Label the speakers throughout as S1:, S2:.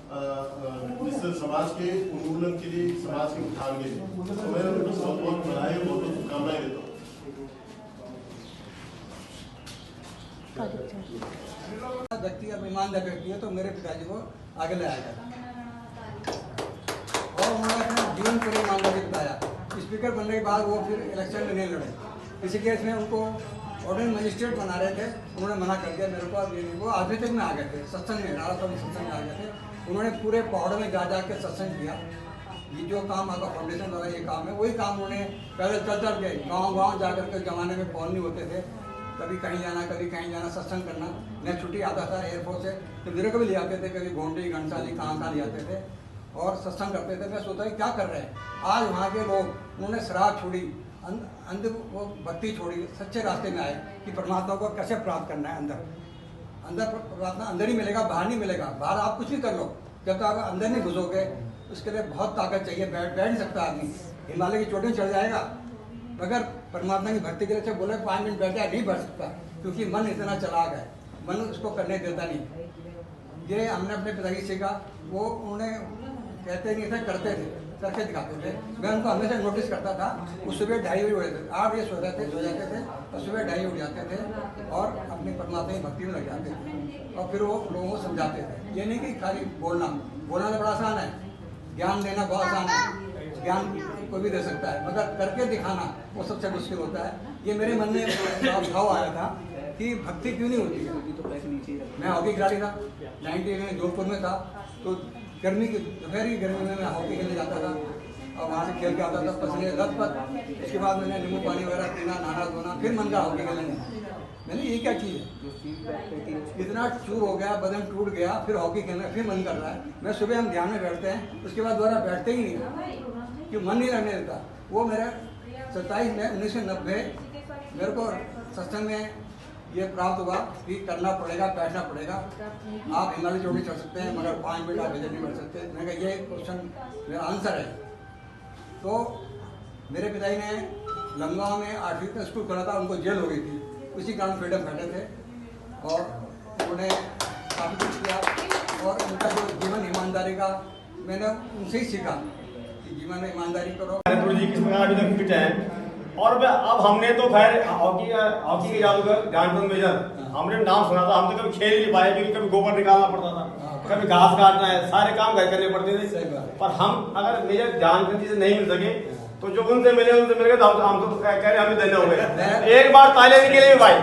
S1: इस समाज के उन्मूलन के लिए, समाज के उत्थान के लिए, तो मैं उनको बहुत बहुत बधाई, बहुत बहुत शुभकामनाएं देता हूँ।
S2: व्यक्ति अब ईमानदार व्यक्ति है तो मेरे पिताजी को आगे ले आएगा और उन्होंने अपना जीवन पूरी ईमानदारी बताया। स्पीकर बनने के बाद वो फिर इलेक्शन में नहीं लड़े। इसी केस में उनको ऑर्डिनरी मजिस्ट्रेट बना रहे थे, उन्होंने मना कर दिया मेरे को। अब वो आधे तक में आ गए थे, सत्संग में, नारा स्वामी सत्संग में आ गए थे। उन्होंने पूरे पहाड़ों में जा के सत्संग किया। ये जो काम आपका फाउंडेशन वाला ये काम है, वही काम उन्होंने पहले चल के गाँव जाकर के जमाने में कॉल नहीं होते थे, कभी कहीं जाना कभी कहीं जाना, सत्संग करना। मैं छुट्टी आता था एयरपोर्ट से तो मेरे को भी ले आते थे, कभी गोंडी घंटाली कहाँ ले आते थे और सत्संग करते थे। मैं सोचता क्या कर रहे हैं आज वहाँ के लोग। उन्होंने शराब छोड़ी, अंदर वो भक्ति छोड़ी, सच्चे रास्ते में आए कि परमात्मा को कैसे प्राप्त करना है। अंदर परमात्मा अंदर ही मिलेगा, बाहर नहीं मिलेगा। बाहर आप कुछ भी कर लो, जब तक आप अंदर नहीं घुसोगे उसके लिए बहुत ताकत चाहिए। बैठ नहीं सकता आदमी, हिमालय की चोटी चढ़ जाएगा मगर परमात्मा की भक्ति के लिए बोले 5 मिनट बैठे नहीं बैठ सकता, क्योंकि मन इतना चलाक है, मन उसको करने देता नहीं। ये हमने अपने पिताजी से सीखा। वो उन्होंने कहते नहीं थे, करते थे, करके दिखाते थे। मैं उनको हमेशा नोटिस करता था। वो सुबह 2:30 बजे उठे थे, 8 बजे सो जाते थे और सुबह 2:30 उठ जाते थे और अपनी परमात्मा की भक्ति में लग जाते थे और फिर वो लोगों को समझाते थे। ये नहीं कि खाली बोलना तो बड़ा आसान है, ज्ञान देना बहुत आसान है, ज्ञान कोई भी दे सकता है, मगर करके दिखाना वो सबसे मुश्किल होता है। ये मेरे मन में भाव आया था कि भक्ति क्यों नहीं होती है। मैं हॉकी खिलाड़ी था, 90 में जोधपुर में था, तो गर्मी की दोपहर की गर्मी में मैं हॉकी खेलने जाता था और वहाँ से खेल के आता था पसीने लथपथ। इसके बाद मैंने नींबू पानी वगैरह पीना, नहाना धोना, फिर मन का हॉकी खेलने। मैंने ये क्या चीज़ है, इतना चूर हो गया, बदन टूट गया, फिर हॉकी खेलना फिर मन कर रहा है। मैं सुबह हम ध्यान में बैठते हैं, उसके बाद दोबारा बैठते ही नहीं, कि मन नहीं लगने देता। वो मेरा 27 मई 1990 मेरे को सत्संग में ये प्राप्त हुआ कि करना पड़ेगा, बैठना पड़ेगा। आप हिमालय चोटी चढ़ सकते हैं मगर 5 मिनट आप इधर नहीं बैठ सकते। मैंने कहा ये क्वेश्चन मेरा आंसर है। तो मेरे पिताजी ने लंगा में 8वीं तक स्कूल खोला था, उनको जेल हो गई थी, उसी कारण फ्रीडम बैठे थे और उन्होंने काफ़ी कुछ किया। और उनका जो जीवन ईमानदारी का मैंने उनसे ही सीखा कि जीवन में ईमानदारी करो।
S3: जी किस प्रकार अभी तक फिट है। और अब हमने तो खैर हॉकी के जादूगर ज्ञानचंद मेजर हमने नाम सुना था, हम तो कभी खेल नहीं पाए क्योंकि कभी गोबर निकालना पड़ता था, कभी घास काटना है, सारे काम घर करने पड़ते थे। पर हम अगर मेजर ज्ञानचंद जी से नहीं मिल सके तो जो उनसे मिले तो हम तो कह रहे हमें धन्य हो गए। एक बार ताले के लिए भाई।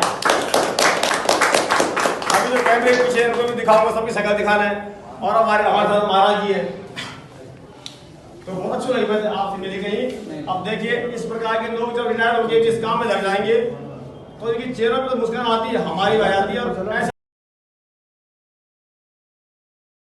S3: अभी जो कैमरे के पीछे उनको भी दिखाऊंगा, सबकी शक्ल दिखाना है। और हमारे साथ महाराज जी है, तो बहुत अच्छा लगी वैसे आपसे मिली गई। अब देखिए इस प्रकार के लोग जब रिटायर हो गए जिस काम में लग जाएंगे तो इनके चेहरों पर तो मुस्कान आती है, हमारी आ जाती है। और